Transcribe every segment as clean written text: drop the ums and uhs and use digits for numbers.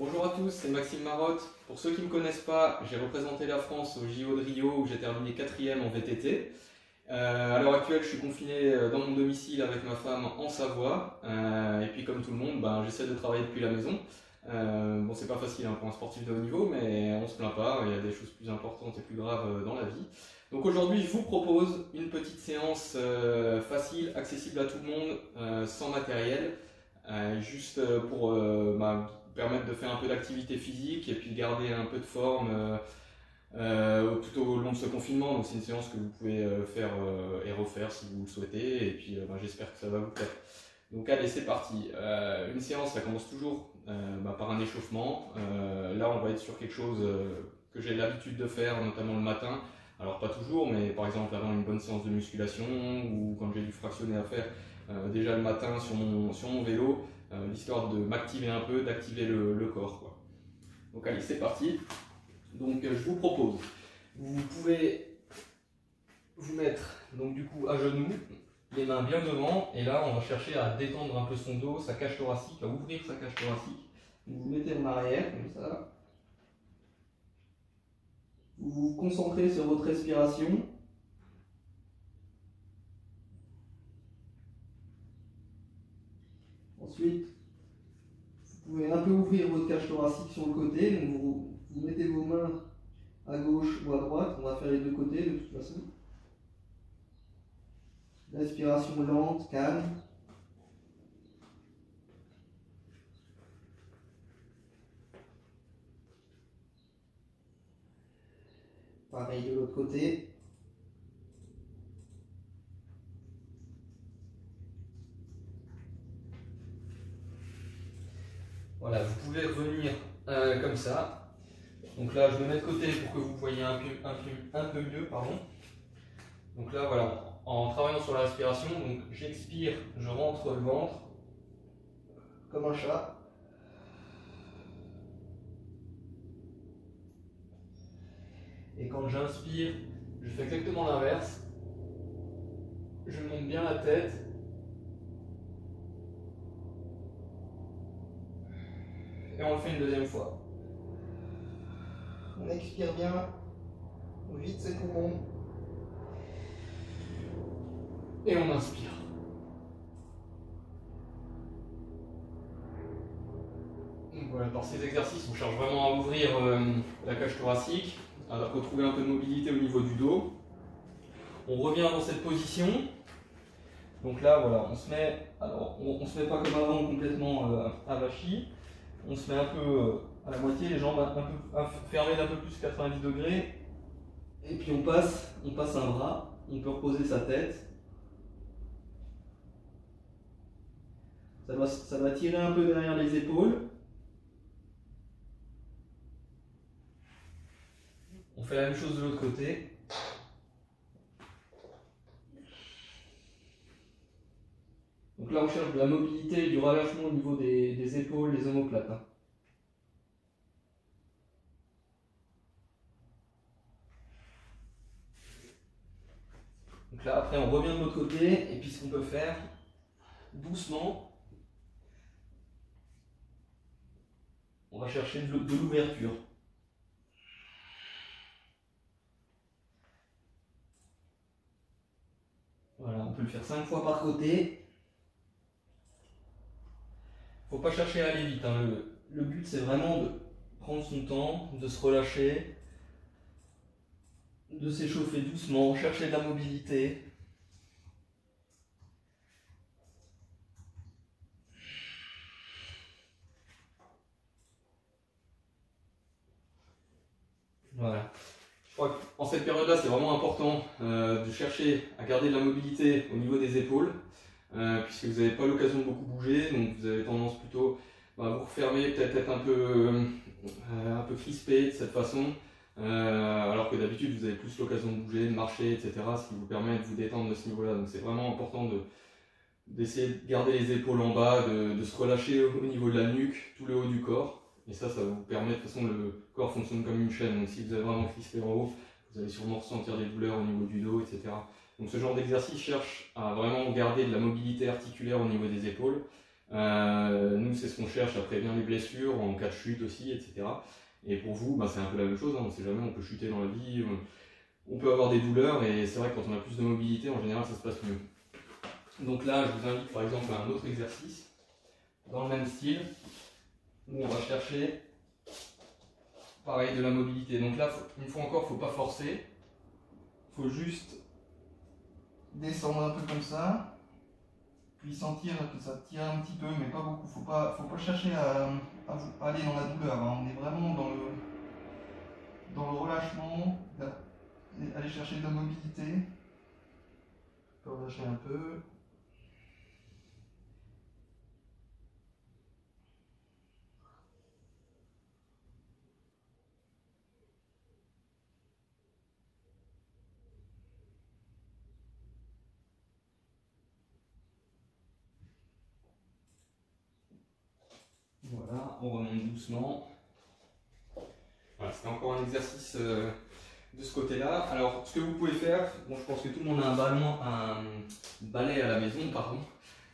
Bonjour à tous, c'est Maxime Marotte. Pour ceux qui ne me connaissent pas, j'ai représenté la France au JO de Rio où j'ai terminé 4e en VTT. À l'heure actuelle, je suis confiné dans mon domicile avec ma femme en Savoie. Et puis comme tout le monde, j'essaie de travailler depuis la maison. Bon, c'est pas facile pour un sportif de haut niveau, mais on se plaint pas, il y a des choses plus importantes et plus graves dans la vie. Donc aujourd'hui, je vous propose une petite séance facile, accessible à tout le monde, sans matériel, juste pour permettre de faire un peu d'activité physique et puis de garder un peu de forme tout au long de ce confinement. Donc c'est une séance que vous pouvez faire et refaire si vous le souhaitez, et puis j'espère que ça va vous plaire. Donc allez, c'est parti. Une séance, ça commence toujours par un échauffement. Là, on va être sur quelque chose que j'ai l'habitude de faire, notamment le matin. Alors pas toujours, mais par exemple avant une bonne séance de musculation ou quand j'ai du fractionné à faire déjà le matin sur mon vélo, l'histoire de m'activer un peu, d'activer le corps, quoi. Donc allez, c'est parti. Donc je vous propose, vous pouvez vous mettre donc du coup à genoux, les mains bien devant, et là on va chercher à détendre un peu son dos, sa cage thoracique, à ouvrir sa cage thoracique. Vous vous mettez en arrière comme ça. Vous vous concentrez sur votre respiration. Ensuite, vous pouvez un peu ouvrir votre cage thoracique sur le côté. Donc vous mettez vos mains à gauche ou à droite. On va faire les deux côtés de toute façon. Respiration lente, calme. Pareil de l'autre côté. Voilà, vous pouvez revenir comme ça. Donc là, je me mets de côté pour que vous voyez un peu mieux. Pardon. Donc là, voilà, en travaillant sur la respiration, donc j'expire, je rentre le ventre comme un chat. Et quand j'inspire, je fais exactement l'inverse. Je monte bien la tête. Et on le fait une deuxième fois. On expire bien, on vide ses poumons. Et on inspire. Donc voilà, par ces exercices, on cherche vraiment à ouvrir la cage thoracique, à retrouver un peu de mobilité au niveau du dos. On revient dans cette position. Donc là, voilà, on se met, alors on se met pas comme avant complètement avachi. On se met un peu à la moitié, les jambes un peu fermées d'un peu plus 90 degrés. Et puis on passe un bras, on peut reposer sa tête. Ça doit tirer un peu derrière les épaules. On fait la même chose de l'autre côté. Donc là on cherche de la mobilité et du relâchement au niveau des épaules, des omoplates. Donc là après on revient de l'autre côté, et puis ce qu'on peut faire, doucement, on va chercher de l'ouverture. Voilà, on peut le faire 5 fois par côté. Faut pas chercher à aller vite, hein. Le but c'est vraiment de prendre son temps, de se relâcher, de s'échauffer doucement, chercher de la mobilité. Voilà. Je crois qu'en cette période-là, c'est vraiment important de chercher à garder de la mobilité au niveau des épaules, puisque vous n'avez pas l'occasion de beaucoup bouger, donc vous avez tendance plutôt à vous refermer, peut-être être un peu crispé de cette façon, alors que d'habitude vous avez plus l'occasion de bouger, de marcher, etc., ce qui vous permet de vous détendre de ce niveau-là. Donc c'est vraiment important d'essayer de garder les épaules en bas, de se relâcher au niveau de la nuque, tout le haut du corps. Et ça vous permet, de toute façon, le corps fonctionne comme une chaîne. Donc si vous avez vraiment crispé en haut, vous allez sûrement ressentir des douleurs au niveau du dos, etc. Donc ce genre d'exercice cherche à vraiment garder de la mobilité articulaire au niveau des épaules. Nous, c'est ce qu'on cherche à prévenir les blessures, en cas de chute aussi, etc. Et pour vous, c'est un peu la même chose, hein. On ne sait jamais, on peut chuter dans la vie, on peut avoir des douleurs, et c'est vrai que quand on a plus de mobilité, en général, ça se passe mieux. Donc là, je vous invite par exemple à un autre exercice, dans le même style, où on va chercher, pareil, de la mobilité. Donc là, une fois encore, il ne faut pas forcer, il faut juste descendre un peu comme ça, puis sentir que ça tire un petit peu, mais pas beaucoup. Faut pas chercher à aller dans la douleur, hein. On est vraiment dans le relâchement, aller chercher de la mobilité. On peut relâcher un peu. Voilà, on remonte doucement. Voilà, c'était encore un exercice de ce côté-là. Alors, ce que vous pouvez faire, bon, je pense que tout le monde a un balai à la maison, pardon.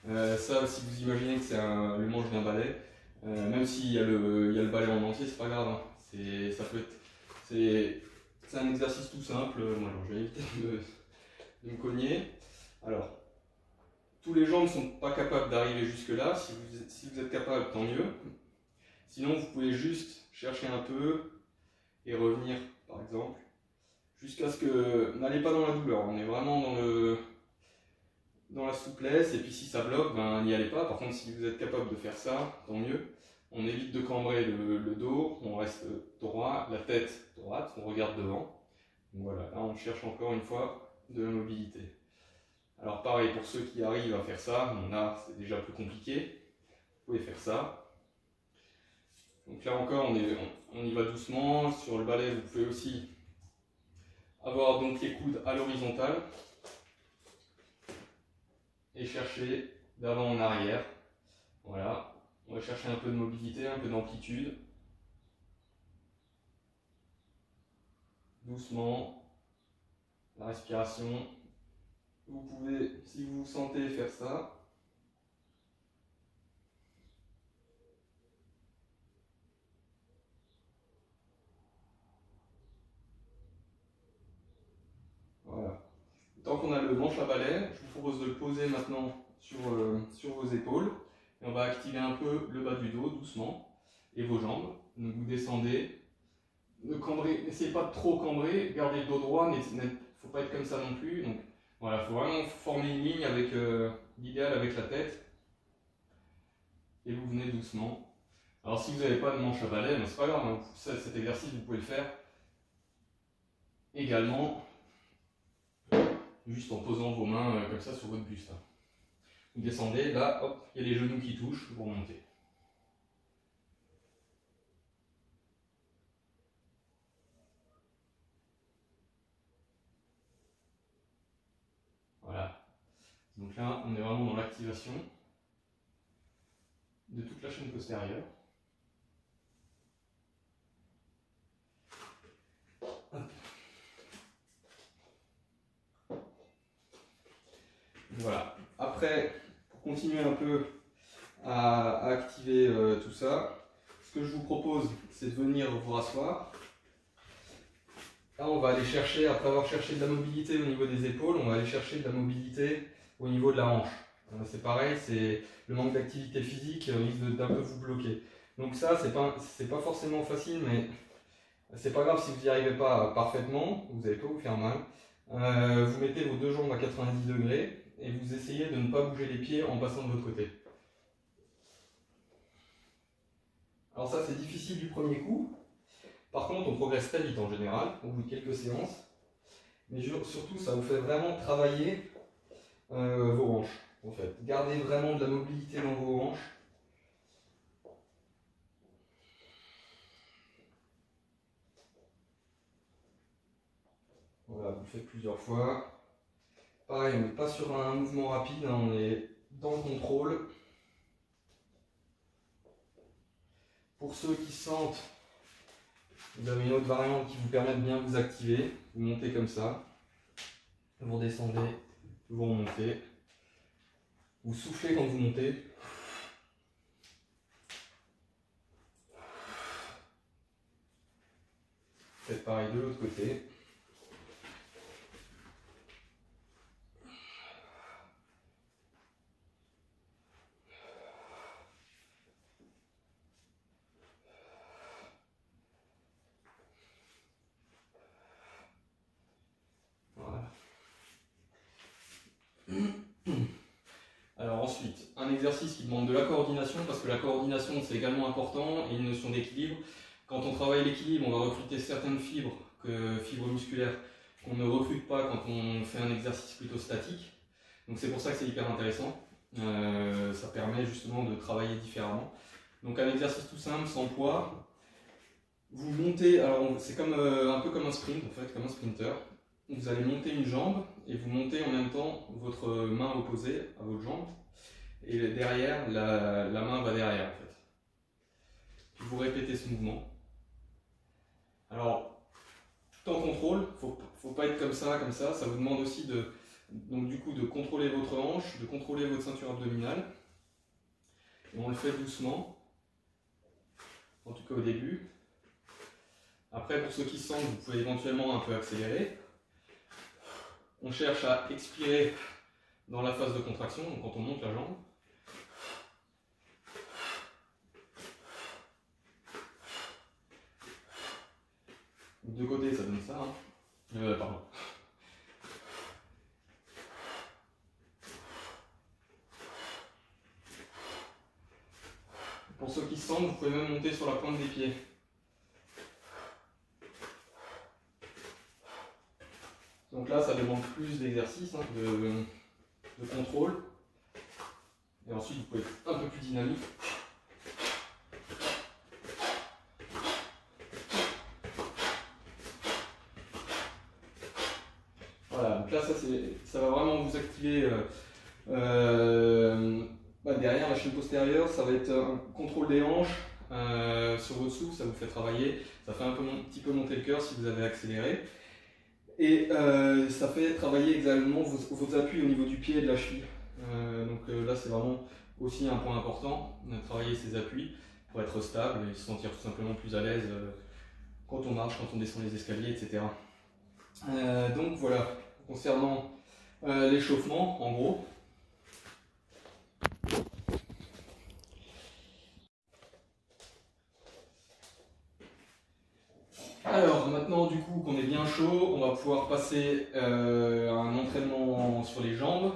Ça, si vous imaginez que c'est le manche d'un balai, même s'il y a le balai en entier, c'est pas grave, hein. C'est un exercice tout simple. Moi, alors, je vais éviter de me cogner. Alors, tous les gens ne sont pas capables d'arriver jusque-là. Si vous êtes capable, tant mieux. Sinon, vous pouvez juste chercher un peu et revenir, par exemple, jusqu'à ce que... N'allez pas dans la douleur, on est vraiment dans la souplesse, et puis si ça bloque, n'y allez pas. Par contre, si vous êtes capable de faire ça, tant mieux. On évite de cambrer le dos, on reste droit, la tête droite, on regarde devant. Donc voilà, là on cherche encore une fois de la mobilité. Alors pareil, pour ceux qui arrivent à faire ça, bon là c'est déjà plus compliqué, vous pouvez faire ça. Donc là encore, on y va doucement. Sur le balai, vous pouvez aussi avoir donc les coudes à l'horizontale et chercher d'avant en arrière. Voilà, on va chercher un peu de mobilité, un peu d'amplitude. Doucement, la respiration. Vous pouvez, si vous sentez, faire ça. Voilà. Tant qu'on a le manche à balai, je vous propose de le poser maintenant sur vos épaules. Et on va activer un peu le bas du dos doucement et vos jambes. Donc vous descendez. N'essayez pas de trop cambrer, gardez le dos droit, mais il ne faut pas être comme ça non plus. Donc voilà, il faut vraiment former une ligne avec l'idéal avec la tête. Et vous venez doucement. Alors si vous n'avez pas de manche à balai, c'est pas grave, hein. Cet exercice vous pouvez le faire également juste en posant vos mains comme ça sur votre buste. Vous descendez, là, hop, il y a les genoux qui touchent, vous remontez. Voilà. Donc là, on est vraiment dans l'activation de toute la chaîne postérieure. Hop. Voilà. Après, pour continuer un peu à activer tout ça, ce que je vous propose, c'est de venir vous rasseoir. Là, on va aller chercher, après avoir cherché de la mobilité au niveau des épaules, on va aller chercher de la mobilité au niveau de la hanche. C'est pareil, c'est le manque d'activité physique risque d'un peu vous bloquer. Donc ça, c'est pas forcément facile, mais c'est pas grave si vous n'y arrivez pas parfaitement, vous n'allez pas vous faire mal. Vous mettez vos deux jambes à 90 degrés et vous essayez de ne pas bouger les pieds en passant de l'autre côté. Alors ça, c'est difficile du premier coup. Par contre, on progresse très vite en général, au bout de quelques séances. Mais surtout, ça vous fait vraiment travailler vos hanches, en fait. Gardez vraiment de la mobilité dans vos hanches. Voilà, vous le faites plusieurs fois. Pareil, on n'est pas sur un mouvement rapide, hein, on est dans le contrôle. Pour ceux qui sentent, vous avez une autre variante qui vous permet de bien vous activer. Vous montez comme ça, vous redescendez, vous remontez. Vous soufflez quand vous montez. Faites pareil de l'autre côté. Voilà. Alors ensuite, un exercice qui demande de la coordination, parce que la coordination c'est également important, et une notion d'équilibre. Quand on travaille l'équilibre, on va recruter certaines fibres, fibres musculaires, qu'on ne recrute pas quand on fait un exercice plutôt statique. Donc c'est pour ça que c'est hyper intéressant. Ça permet justement de travailler différemment. Donc un exercice tout simple, sans poids. Vous montez, alors c'est comme, un peu comme un sprint en fait, comme un sprinter. Vous allez monter une jambe et vous montez en même temps votre main opposée à votre jambe. Et derrière, la main va derrière en fait. Puis vous répétez ce mouvement. Alors, tout en contrôle, faut pas être comme ça, ça vous demande aussi de contrôler votre hanche, de contrôler votre ceinture abdominale. Et on le fait doucement, en tout cas au début. Après, pour ceux qui sentent, vous pouvez éventuellement un peu accélérer. On cherche à expirer dans la phase de contraction, donc quand on monte la jambe. De côté, ça donne ça. Pardon. Pour ceux qui sentent, vous pouvez même monter sur la pointe des pieds. Donc là, ça demande plus d'exercice, de contrôle. Et ensuite, vous pouvez être un peu plus dynamique. Voilà, donc là, ça va vraiment vous activer derrière la chaîne postérieure. Ça va être un contrôle des hanches sur votre souffle, ça vous fait travailler. Ça fait un petit peu monter le cœur si vous avez accéléré. Et ça fait travailler également vos appuis au niveau du pied et de la cheville. Là, c'est vraiment aussi un point important, travailler ses appuis pour être stable et se sentir tout simplement plus à l'aise quand on marche, quand on descend les escaliers, etc. Donc voilà, concernant l'échauffement, en gros. Alors maintenant du coup qu'on est bien chaud, on va pouvoir passer à un entraînement sur les jambes.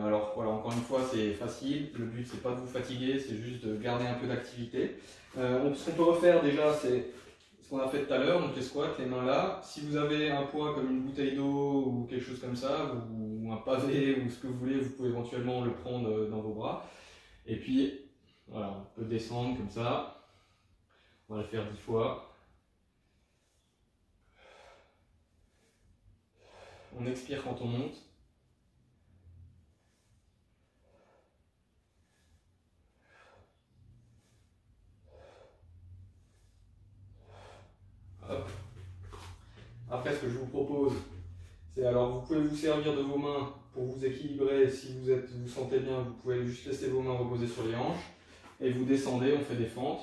Alors voilà, encore une fois c'est facile, le but c'est pas de vous fatiguer, c'est juste de garder un peu d'activité. Ce qu'on peut refaire déjà c'est ce qu'on a fait tout à l'heure, donc les squats, les mains là. Si vous avez un poids comme une bouteille d'eau ou quelque chose comme ça, ou un pavé ou ce que vous voulez, vous pouvez éventuellement le prendre dans vos bras. Et puis voilà, on peut descendre comme ça, on va le faire 10 fois. On expire quand on monte. Hop. Après, ce que je vous propose, c'est alors vous pouvez vous servir de vos mains pour vous équilibrer. Si vous sentez bien, vous pouvez juste laisser vos mains reposer sur les hanches. Et vous descendez, on fait des fentes.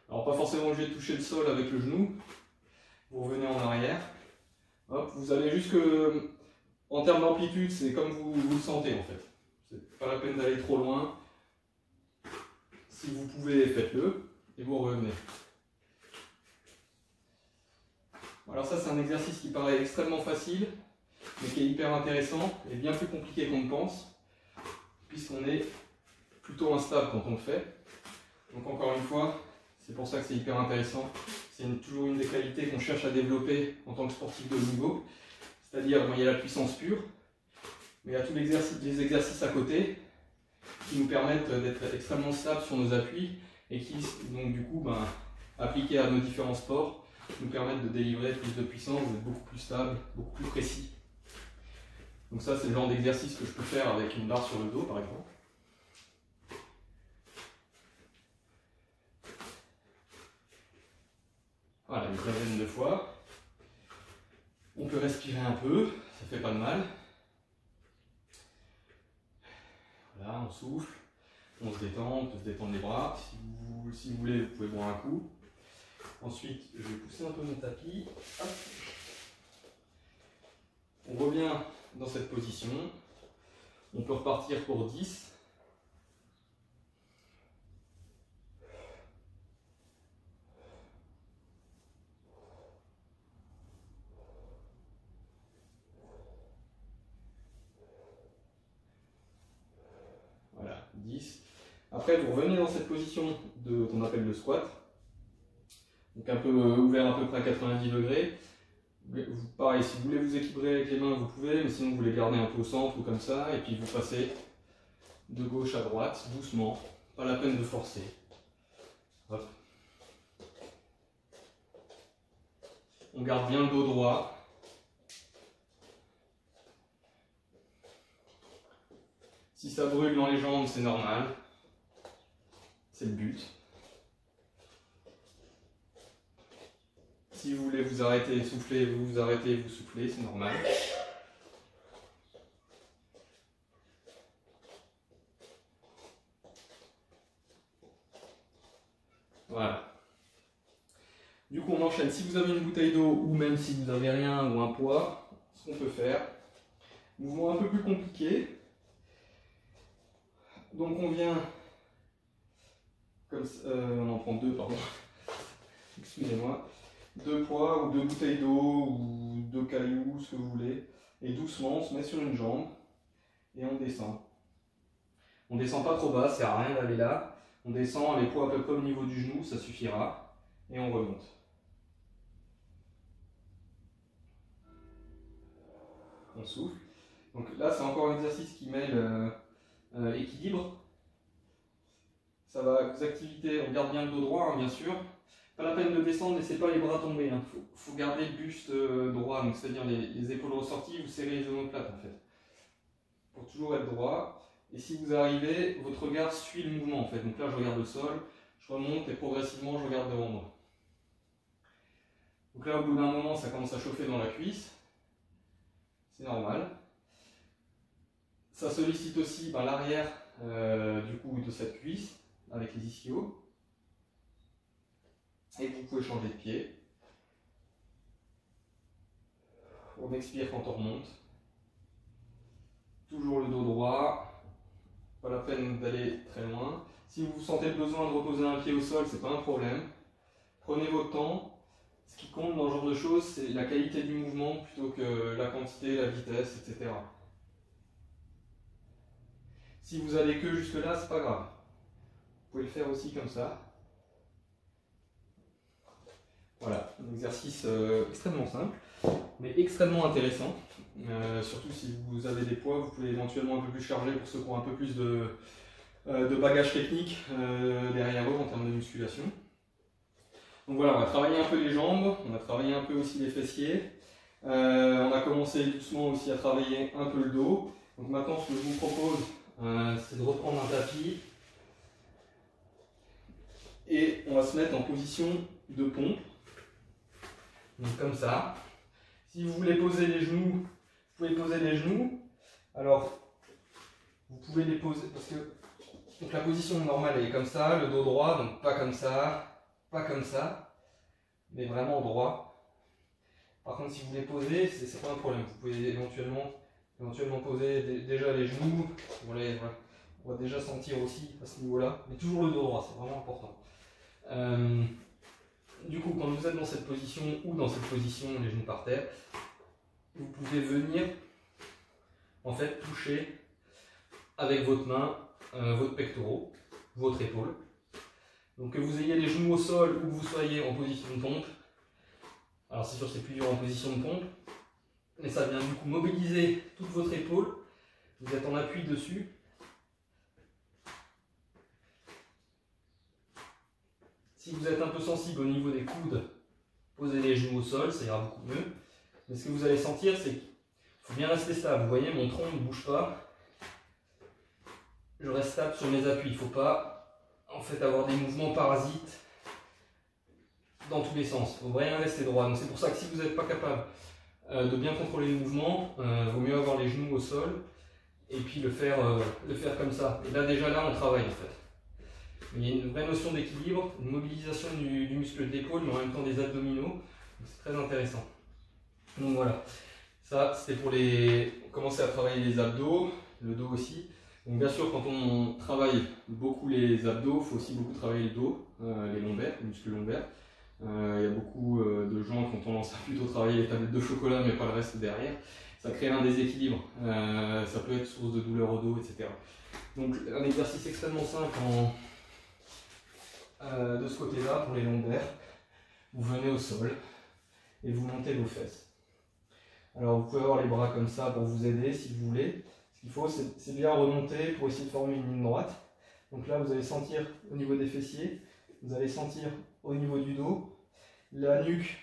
Alors pas forcément obligé de toucher le sol avec le genou. Vous revenez en arrière. Hop, vous allez jusque... En termes d'amplitude, c'est comme vous le sentez en fait. C'est pas la peine d'aller trop loin. Si vous pouvez, faites-le. Et vous revenez. Alors ça, c'est un exercice qui paraît extrêmement facile, mais qui est hyper intéressant et bien plus compliqué qu'on ne pense, puisqu'on est plutôt instable quand on le fait. Donc encore une fois, c'est pour ça que c'est hyper intéressant. C'est toujours une des qualités qu'on cherche à développer en tant que sportif de haut niveau. C'est-à-dire, il y a la puissance pure, mais il y a tous les exercices à côté qui nous permettent d'être extrêmement stables sur nos appuis et qui, donc du coup, appliqués à nos différents sports, nous permettent de délivrer plus de puissance, d'être beaucoup plus stable, beaucoup plus précis. Donc ça, c'est le genre d'exercice que je peux faire avec une barre sur le dos, par exemple. Voilà, une quinzaine de fois. On peut respirer un peu, ça fait pas de mal. Voilà, on souffle, on se détend, on peut se détendre les bras. Si vous voulez, vous pouvez boire un coup. Ensuite, je vais pousser un peu mon tapis. Hop. On revient dans cette position. On peut repartir pour 10. Voilà, 10. Après, vous revenez dans cette position qu'on appelle le squat. Donc un peu ouvert à peu près à 90 degrés. Pareil, si vous voulez vous équilibrer avec les mains, vous pouvez, mais sinon vous les gardez un peu au centre ou comme ça, et puis vous passez de gauche à droite, doucement, pas la peine de forcer. Hop. On garde bien le dos droit. Si ça brûle dans les jambes, c'est normal. C'est le but. Si vous voulez vous arrêter et souffler, vous vous arrêtez et vous soufflez, c'est normal. Voilà. Du coup, on enchaîne. Si vous avez une bouteille d'eau ou même si vous n'avez rien ou un poids, ce qu'on peut faire, mouvement un peu plus compliqué. Donc on vient, comme ça, on en prend deux, pardon, excusez-moi, 2 poids ou 2 bouteilles d'eau ou 2 cailloux, ce que vous voulez, et doucement on se met sur une jambe et on descend. On descend pas trop bas, ça sert à rien d'aller là, on descend les poids à peu près au niveau du genou, ça suffira, et on remonte. On souffle. Donc là c'est encore un exercice qui mêle équilibre. Ça va vous activiter, on garde bien le dos droit hein, bien sûr. Pas la peine de descendre, laissez pas les bras tomber. Hein. Faut garder le buste droit, donc c'est-à-dire les épaules ressorties, vous serrez les omoplates en fait. Pour toujours être droit. Et si vous arrivez, votre regard suit le mouvement en fait. Donc là je regarde le sol, je remonte et progressivement je regarde devant moi. Donc là au bout d'un moment ça commence à chauffer dans la cuisse. C'est normal. Ça sollicite aussi l'arrière du coup de cette cuisse avec les ischios. Et vous pouvez changer de pied. On expire quand on remonte. Toujours le dos droit. Pas la peine d'aller très loin. Si vous sentez le besoin de reposer un pied au sol, c'est pas un problème. Prenez votre temps. Ce qui compte dans ce genre de choses, c'est la qualité du mouvement plutôt que la quantité, la vitesse, etc. Si vous allez que jusque là, c'est pas grave. Vous pouvez le faire aussi comme ça. Voilà, un exercice extrêmement simple, mais extrêmement intéressant. Surtout si vous avez des poids, vous pouvez éventuellement un peu plus charger pour ceux qui ont un peu plus de bagage technique derrière eux en termes de musculation. Donc voilà, on va travailler un peu les jambes, on a travaillé un peu aussi les fessiers. On a commencé doucement aussi à travailler un peu le dos. Donc maintenant ce que je vous propose, c'est de reprendre un tapis. Et on va se mettre en position de pompe. Donc comme ça. Si vous voulez poser les genoux, vous pouvez poser les genoux. Alors, vous pouvez les poser parce que donc la position normale elle est comme ça, le dos droit, donc pas comme ça, mais vraiment droit. Par contre, si vous voulez poser, c'est pas un problème. Vous pouvez éventuellement poser déjà les genoux. Voilà, on va déjà sentir aussi à ce niveau-là, mais toujours le dos droit, c'est vraiment important. Du coup, quand vous êtes dans cette position ou dans cette position, les genoux par terre, vous pouvez venir en fait toucher avec votre main votre pectoral, votre épaule. Donc que vous ayez les genoux au sol ou que vous soyez en position de pompe. Alors c'est sûr c'est plus dur en position de pompe, mais ça vient du coup mobiliser toute votre épaule. Vous êtes en appui dessus. Si vous êtes un peu sensible au niveau des coudes, posez les genoux au sol, ça ira beaucoup mieux. Mais ce que vous allez sentir, c'est qu'il faut bien rester stable. Vous voyez, mon tronc ne bouge pas. Je reste stable sur mes appuis. Il ne faut pas en fait avoir des mouvements parasites dans tous les sens. Il faut vraiment rester droit. Donc c'est pour ça que si vous n'êtes pas capable de bien contrôler le mouvement, il vaut mieux avoir les genoux au sol et puis le faire comme ça. Et là déjà là on travaille en fait. Il y a une vraie notion d'équilibre, une mobilisation du muscle de l'épaule, mais en même temps des abdominaux. C'est très intéressant. Donc voilà, ça c'était pour commencer à travailler les abdos, le dos aussi. Donc bien sûr, quand on travaille beaucoup les abdos, il faut aussi beaucoup travailler le dos, les lombaires, les muscles lombaires. Il y a beaucoup de gens qui ont tendance à plutôt travailler les tablettes de chocolat, mais pas le reste derrière. Ça crée un déséquilibre, ça peut être source de douleur au dos, etc. Donc un exercice extrêmement simple de ce côté-là pour les lombaires. Vous venez au sol et vous montez vos fesses. Alors vous pouvez avoir les bras comme ça pour vous aider si vous voulez. Ce qu'il faut, c'est bien remonter pour essayer de former une ligne droite. Donc là, vous allez sentir au niveau des fessiers, vous allez sentir au niveau du dos. La nuque,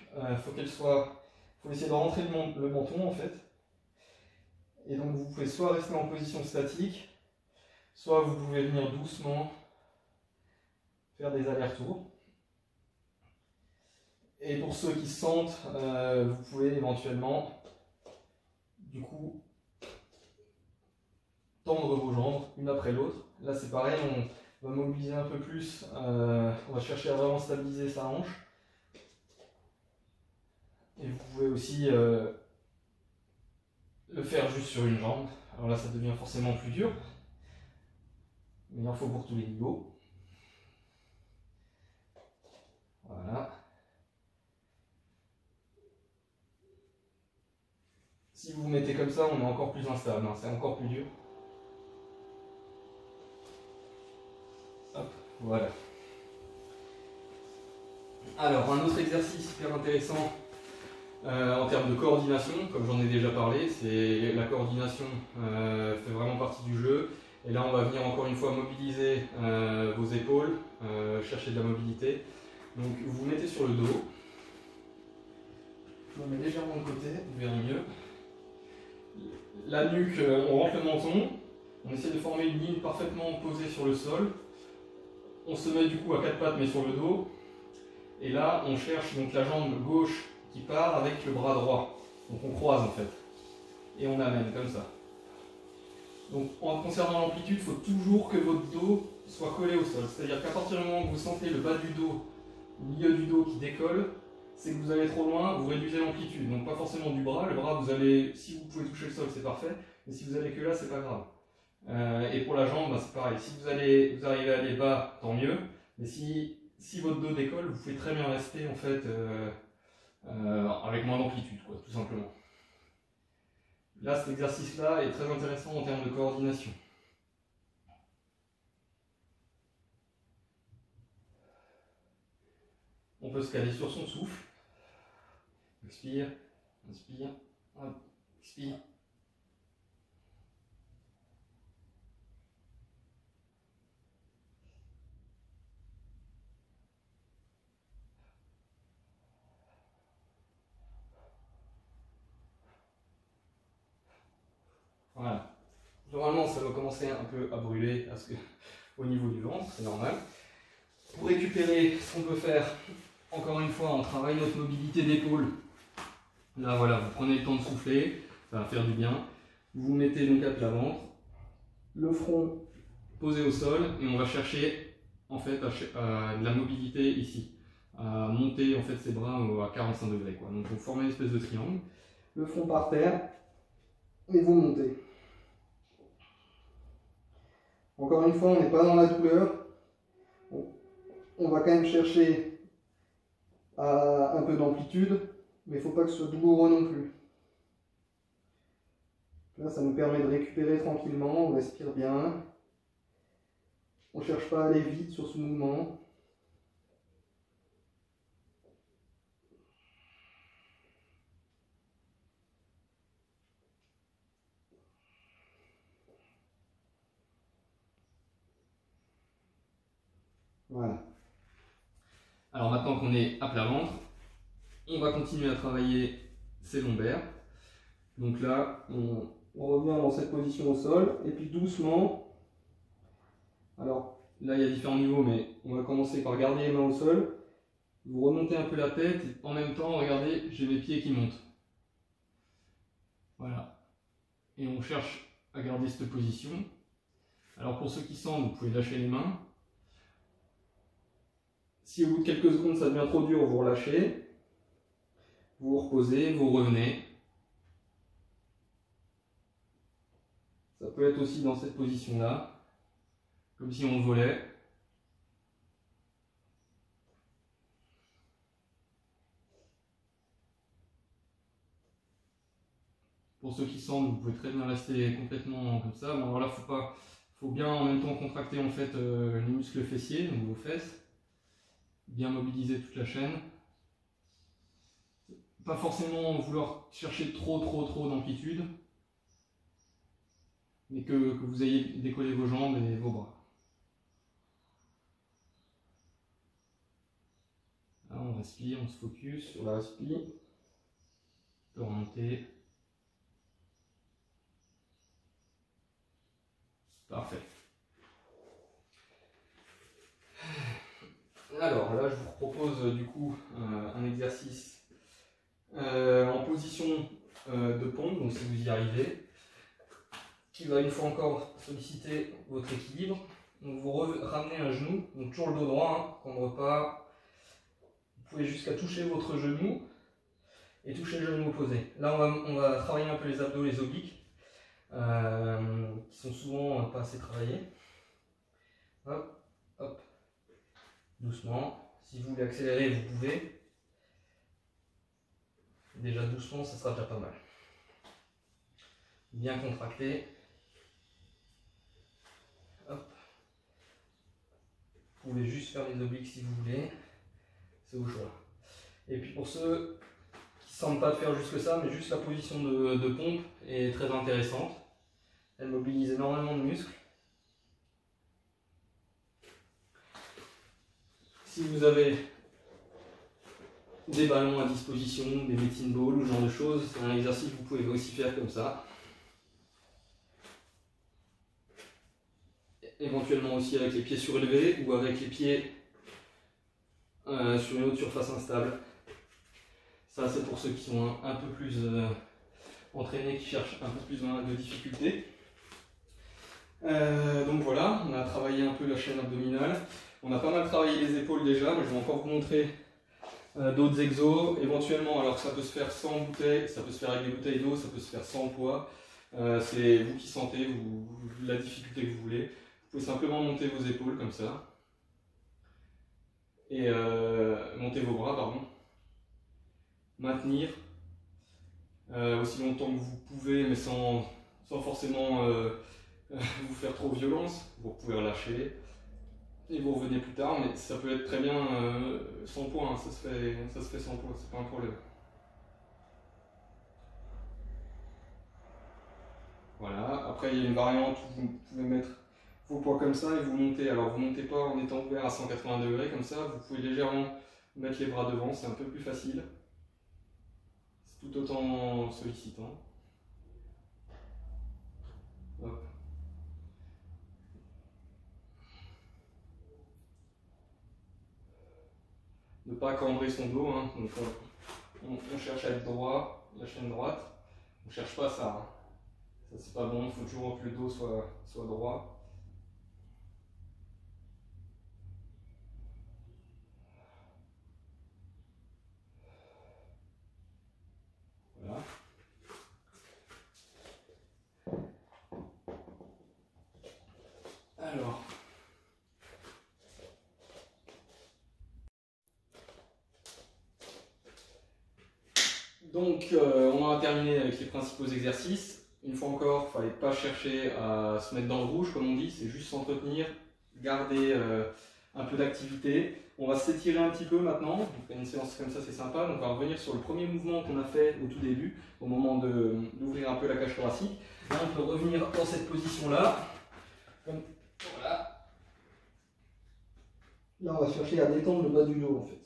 faut essayer de rentrer le menton en fait. Et donc vous pouvez soit rester en position statique, soit vous pouvez venir doucement faire des allers-retours. Et pour ceux qui sentent, vous pouvez éventuellement, du coup, tendre vos jambes une après l'autre. Là c'est pareil, on va mobiliser un peu plus, on va chercher à vraiment stabiliser sa hanche. Et vous pouvez aussi le faire juste sur une jambe. Alors là ça devient forcément plus dur, mais il en faut pour tous les niveaux. Voilà. Si vous vous mettez comme ça, on est encore plus instable, hein, c'est encore plus dur. Hop, voilà. Alors, un autre exercice hyper intéressant en termes de coordination, comme j'en ai déjà parlé, c'est la coordination fait vraiment partie du jeu. Et là, on va venir encore une fois mobiliser vos épaules, chercher de la mobilité. Donc, vous vous mettez sur le dos. Je me mets légèrement de côté, vous verrez mieux. La nuque, on rentre le menton, on essaie de former une ligne parfaitement posée sur le sol. On se met du coup à quatre pattes mais sur le dos. Et là, on cherche donc la jambe gauche qui part avec le bras droit. Donc on croise en fait. Et on amène comme ça. Donc en concernant l'amplitude, il faut toujours que votre dos soit collé au sol. C'est-à-dire qu'à partir du moment où vous sentez le bas du dos, le milieu du dos qui décolle, c'est que vous allez trop loin, vous réduisez l'amplitude. Donc pas forcément du bras. Le bras, vous allez, si vous pouvez toucher le sol, c'est parfait. Mais si vous allez que là, c'est pas grave. Et pour la jambe, bah, c'est pareil. Si vous arrivez à aller bas, tant mieux. Mais si votre dos décolle, vous pouvez très bien rester en fait avec moins d'amplitude, tout simplement. Là, cet exercice-là est très intéressant en termes de coordination. On peut se caler sur son souffle. Expire, inspire, hop, expire. Voilà. Normalement, ça va commencer un peu à brûler parce que, au niveau du ventre, c'est normal. Pour récupérer, ce qu'on peut faire, encore une fois, on travaille notre mobilité d'épaule. Là, voilà, vous prenez le temps de souffler, ça va faire du bien. Vous vous mettez donc à plat ventre, le front posé au sol, et on va chercher en fait de la mobilité ici, à monter en fait ses bras à 45 degrés, quoi. Donc vous formez une espèce de triangle, le front par terre, et vous montez. Encore une fois, on n'est pas dans la douleur. On va quand même chercher un peu d'amplitude, mais il ne faut pas que ce soit douloureux non plus. Là, ça nous permet de récupérer tranquillement, on respire bien. On ne cherche pas à aller vite sur ce mouvement. Voilà. Alors maintenant qu'on est à plat ventre, on va continuer à travailler ses lombaires. Donc là, on revient dans cette position au sol, et puis doucement, alors là il y a différents niveaux, mais on va commencer par garder les mains au sol. Vous remontez un peu la tête, et en même temps, regardez, j'ai mes pieds qui montent. Voilà. Et on cherche à garder cette position. Alors pour ceux qui sentent, vous pouvez lâcher les mains. Si au bout de quelques secondes ça devient trop dur, vous relâchez, vous vous reposez, vous revenez. Ça peut être aussi dans cette position-là, comme si on volait. Pour ceux qui sentent, vous pouvez très bien rester complètement comme ça. Bon, alors là, faut bien en même temps contracter en fait les muscles fessiers, donc vos fesses, bien mobiliser toute la chaîne. Pas forcément vouloir chercher trop d'amplitude, mais que vous ayez décollé vos jambes et vos bras. Là, on respire, on se focus sur la respire. On peut remonter. Parfait. Alors là, je vous propose du coup un exercice en position de pompe, donc si vous y arrivez, qui va une fois encore solliciter votre équilibre. Donc vous ramenez un genou, donc toujours le dos droit, hein, prendre pas. Vous pouvez jusqu'à toucher votre genou et toucher le genou opposé. Là, on va travailler un peu les abdos, les obliques, qui sont souvent pas assez travaillés. Hop, hop, doucement. Si vous voulez accélérer, vous pouvez. Déjà doucement, ça sera déjà pas mal. Bien contracté. Hop. Vous pouvez juste faire les obliques si vous voulez. C'est au choix. Et puis pour ceux qui ne sentent pas de faire jusque ça, mais juste la position de pompe est très intéressante. Elle mobilise énormément de muscles. Si vous avez des ballons à disposition, des medicine balls ou ce genre de choses, c'est un exercice que vous pouvez aussi faire comme ça. Éventuellement aussi avec les pieds surélevés ou avec les pieds sur une autre surface instable. Ça, c'est pour ceux qui sont un peu plus entraînés, qui cherchent un peu plus de difficulté. Donc voilà, on a travaillé un peu la chaîne abdominale. On a pas mal travaillé les épaules déjà, mais je vais encore vous montrer d'autres exos. Éventuellement, alors ça peut se faire sans bouteille, ça peut se faire avec des bouteilles d'eau, ça peut se faire sans poids. C'est vous qui sentez la difficulté que vous voulez. Vous pouvez simplement monter vos épaules comme ça. Et monter vos bras, pardon. Maintenir aussi longtemps que vous pouvez, mais sans forcément vous faire trop violence. Vous pouvez relâcher et vous revenez plus tard, mais ça peut être très bien sans poids, hein. Ça se fait sans poids, c'est pas un problème. Voilà, après il y a une variante où vous pouvez mettre vos poids comme ça et vous montez. Alors vous montez pas en étant ouvert à 180 degrés comme ça, vous pouvez légèrement mettre les bras devant, c'est un peu plus facile. C'est tout autant sollicitant. Hop. Ne pas cambrer son dos, hein. Donc on cherche à être droit, la chaîne droite. On ne cherche pas ça, hein. Ça c'est pas bon, il faut toujours que le dos soit droit. Voilà. Alors. Donc on a terminé avec les principaux exercices. Une fois encore, il ne fallait pas chercher à se mettre dans le rouge comme on dit, c'est juste s'entretenir, garder un peu d'activité. On va s'étirer un petit peu maintenant, donc une séance comme ça c'est sympa. Donc on va revenir sur le premier mouvement qu'on a fait au tout début, au moment d'ouvrir un peu la cage thoracique. Là on peut revenir dans cette position-là. Voilà. Là on va chercher à détendre le bas du dos en fait.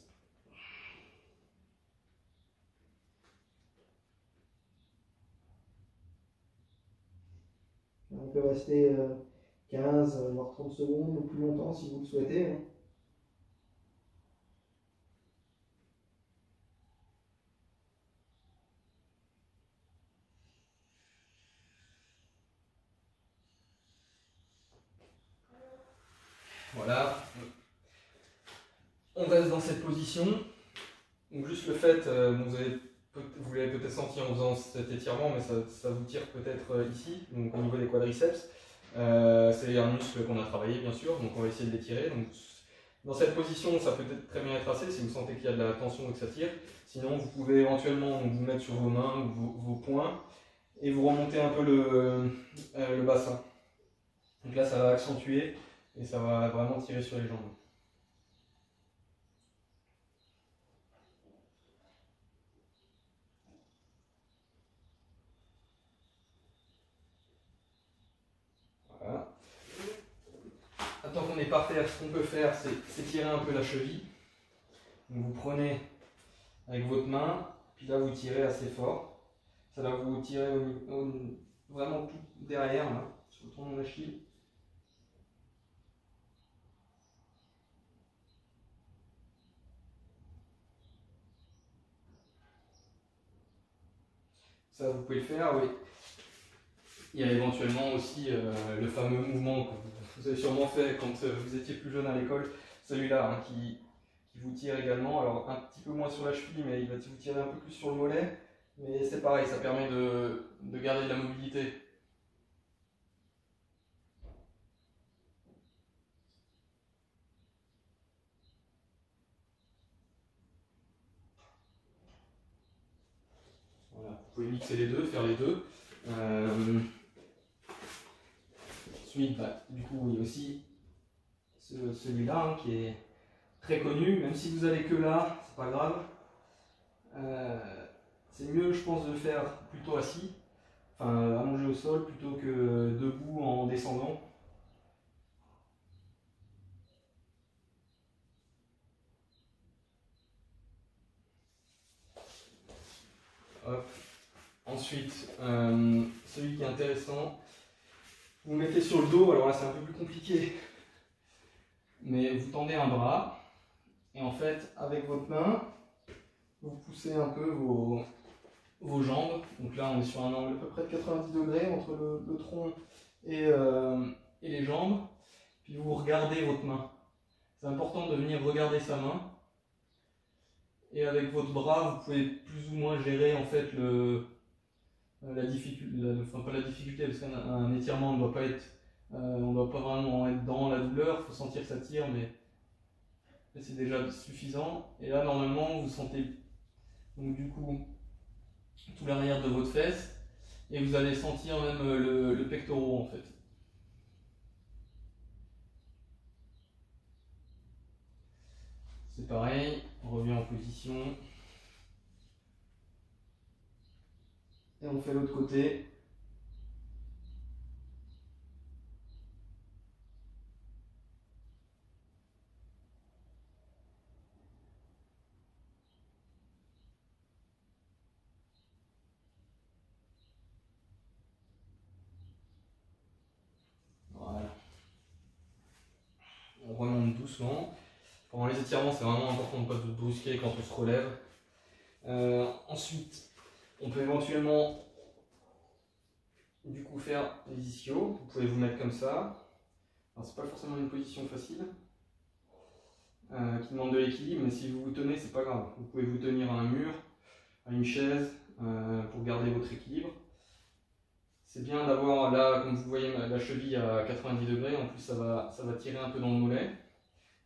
On peut rester 15 voire 30 secondes ou plus longtemps si vous le souhaitez, hein. Voilà. on reste dans cette position. Donc juste le fait, vous l'avez peut-être senti en faisant cet étirement, mais ça vous tire peut-être ici, donc au niveau des quadriceps. C'est un muscle qu'on a travaillé bien sûr, donc on va essayer de l'étirer. Donc, dans cette position, ça peut très bien être assez si vous sentez qu'il y a de la tension et que ça tire. Sinon, vous pouvez éventuellement vous mettre sur vos mains ou vos poings et vous remonter un peu le bassin. Donc là, ça va accentuer et ça va vraiment tirer sur les jambes. Voilà. Tant qu'on n'est pas fait, ce qu'on peut faire, c'est tirer un peu la cheville. Donc vous prenez avec votre main, puis là vous tirez assez fort. Ça va vous tirer vraiment tout derrière, là, sur le tendon d'Achille. Ça, vous pouvez le faire, oui. Il y a éventuellement aussi le fameux mouvement que vous avez sûrement fait quand vous étiez plus jeune à l'école, celui-là, hein, qui vous tire également. Alors un petit peu moins sur la cheville, mais il va vous tirer un peu plus sur le mollet. Mais c'est pareil, ça permet de garder de la mobilité. Voilà. Vous pouvez mixer les deux, faire les deux. Ensuite, du coup, il y a aussi celui-là hein, qui est très connu, même si vous allez que là, c'est pas grave. C'est mieux, je pense, de le faire plutôt assis, enfin allongé au sol, plutôt que debout en descendant. Hop. Ensuite, celui qui est intéressant, vous mettez sur le dos, alors là c'est un peu plus compliqué, mais vous tendez un bras, et en fait, avec votre main, vous poussez un peu vos jambes. Donc là, on est sur un angle à peu près de 90 degrés entre le tronc et les jambes. Puis vous regardez votre main. C'est important de venir regarder sa main. Et avec votre bras, vous pouvez plus ou moins gérer en fait la difficulté, enfin pas la difficulté, parce qu'un étirement ne doit pas être, on ne doit pas vraiment être dans la douleur. Il faut sentir que ça tire, mais c'est déjà suffisant. Et là, normalement, vous sentez donc du coup tout l'arrière de votre fesse et vous allez sentir même le pectoral en fait. C'est pareil, on revient en position et on fait l'autre côté. Voilà. On remonte doucement. Pendant les étirements, c'est vraiment important de ne pas se brusquer quand on se relève. Ensuite, on peut éventuellement du coup faire les ischios. Vous pouvez vous mettre comme ça. Alors c'est pas forcément une position facile, qui demande de l'équilibre, mais si vous vous tenez, c'est pas grave. Vous pouvez vous tenir à un mur, à une chaise, pour garder votre équilibre. C'est bien d'avoir là, comme vous voyez, la cheville à 90 degrés. En plus, ça va tirer un peu dans le mollet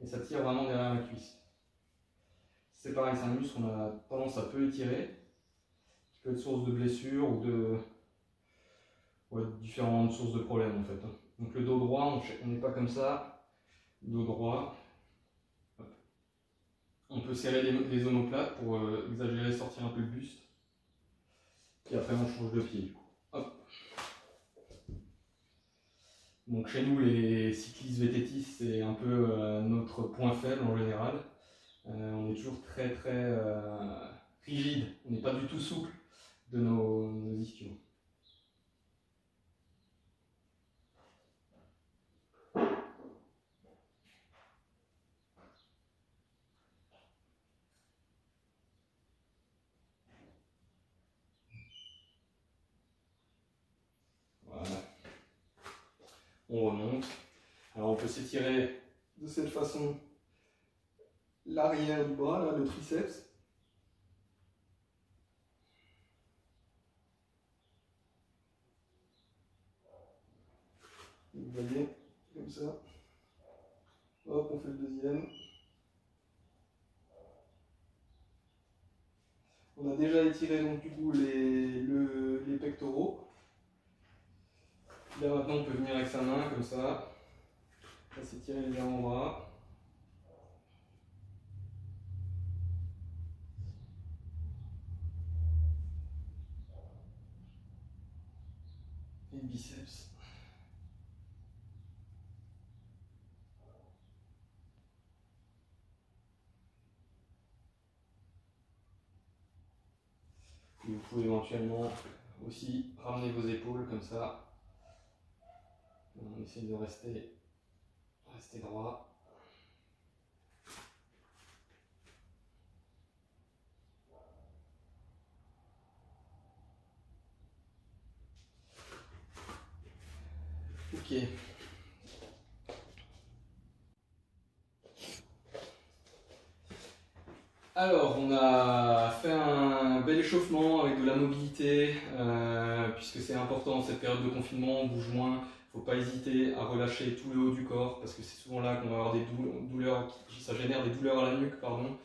et ça tire vraiment derrière la cuisse. C'est pareil, c'est un muscle qu'on a tendance à peu étirer, qui peut être source de blessures ou de différentes sources de problèmes en fait. Donc le dos droit, on n'est pas comme ça. Dos droit. Hop. On peut serrer les omoplates pour exagérer, sortir un peu le buste. Et après, on change de pied. Hop. Donc chez nous, les cyclistes vététistes, c'est un peu notre point faible en général. On est toujours très rigide, on n'est pas du tout souple de nos ischios. Voilà. On remonte. Alors on peut s'étirer de cette façon l'arrière du bras, là, le triceps. Vous voyez, comme ça. Hop, on fait le deuxième. On a déjà étiré donc du coup les pectoraux. Là maintenant on peut venir avec sa main comme ça. On va s'étirer les avant-bras. Et le biceps. Et vous pouvez éventuellement aussi ramener vos épaules comme ça. On essaie de rester droit. Ok. Alors, on a fait un bel échauffement avec de la mobilité, puisque c'est important cette période de confinement, on bouge moins. Il ne faut pas hésiter à relâcher tout le haut du corps, parce que c'est souvent là qu'on va avoir des douleurs, ça génère des douleurs à la nuque, pardon.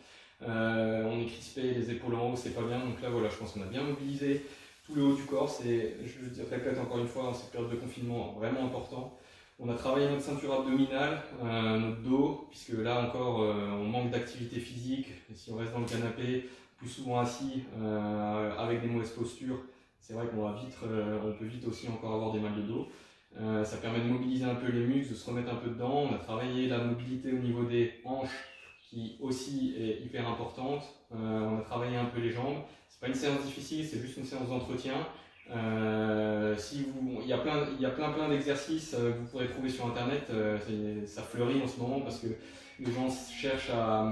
On est crispé, les épaules en haut, c'est pas bien. Donc là, voilà, je pense qu'on a bien mobilisé tout le haut du corps. C'est, je répète encore une fois, dans cette période de confinement, vraiment important. On a travaillé notre ceinture abdominale, notre dos, puisque là encore on manque d'activité physique. Et si on reste dans le canapé, plus souvent assis, avec des mauvaises postures, c'est vrai qu'on peut vite aussi encore avoir des mal de dos. Ça permet de mobiliser un peu les muscles, de se remettre un peu dedans. On a travaillé la mobilité au niveau des hanches, qui aussi est hyper importante. On a travaillé un peu les jambes. C'est pas une séance difficile, c'est juste une séance d'entretien. Il y a plein d'exercices que vous pourrez trouver sur internet, ça fleurit en ce moment parce que les gens cherchent à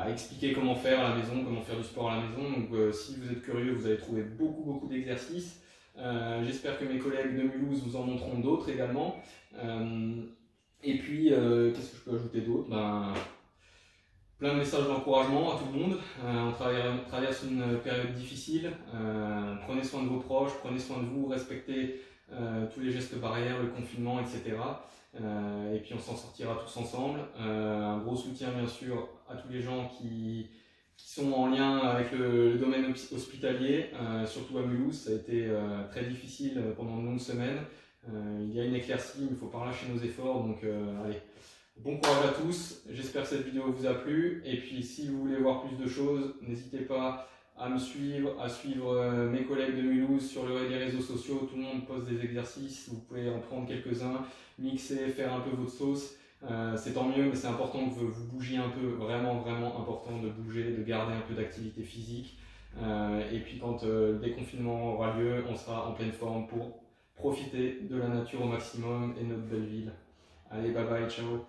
expliquer comment faire à la maison, comment faire du sport à la maison. Donc si vous êtes curieux, vous allez trouver beaucoup d'exercices. J'espère que mes collègues de Mulhouse vous en montreront d'autres également. Et puis, qu'est-ce que je peux ajouter d'autre? Plein de messages d'encouragement à tout le monde. On traverse une période difficile. Prenez soin de vos proches, prenez soin de vous, respectez tous les gestes barrières, le confinement, etc. Et puis on s'en sortira tous ensemble. Un gros soutien bien sûr à tous les gens qui sont en lien avec le domaine hospitalier, surtout à Mulhouse. Ça a été très difficile pendant de longues semaines. Il y a une éclaircie, il ne faut pas relâcher nos efforts. Donc allez. Bon courage à tous, j'espère que cette vidéo vous a plu, et puis si vous voulez voir plus de choses, n'hésitez pas à me suivre, à suivre mes collègues de Mulhouse sur les réseaux sociaux. Tout le monde poste des exercices, vous pouvez en prendre quelques-uns, mixer, faire un peu votre sauce, c'est tant mieux, mais c'est important que vous bougiez un peu, vraiment important de bouger, de garder un peu d'activité physique, et puis quand le déconfinement aura lieu, on sera en pleine forme pour profiter de la nature au maximum et de notre belle ville. Allez, bye bye, ciao.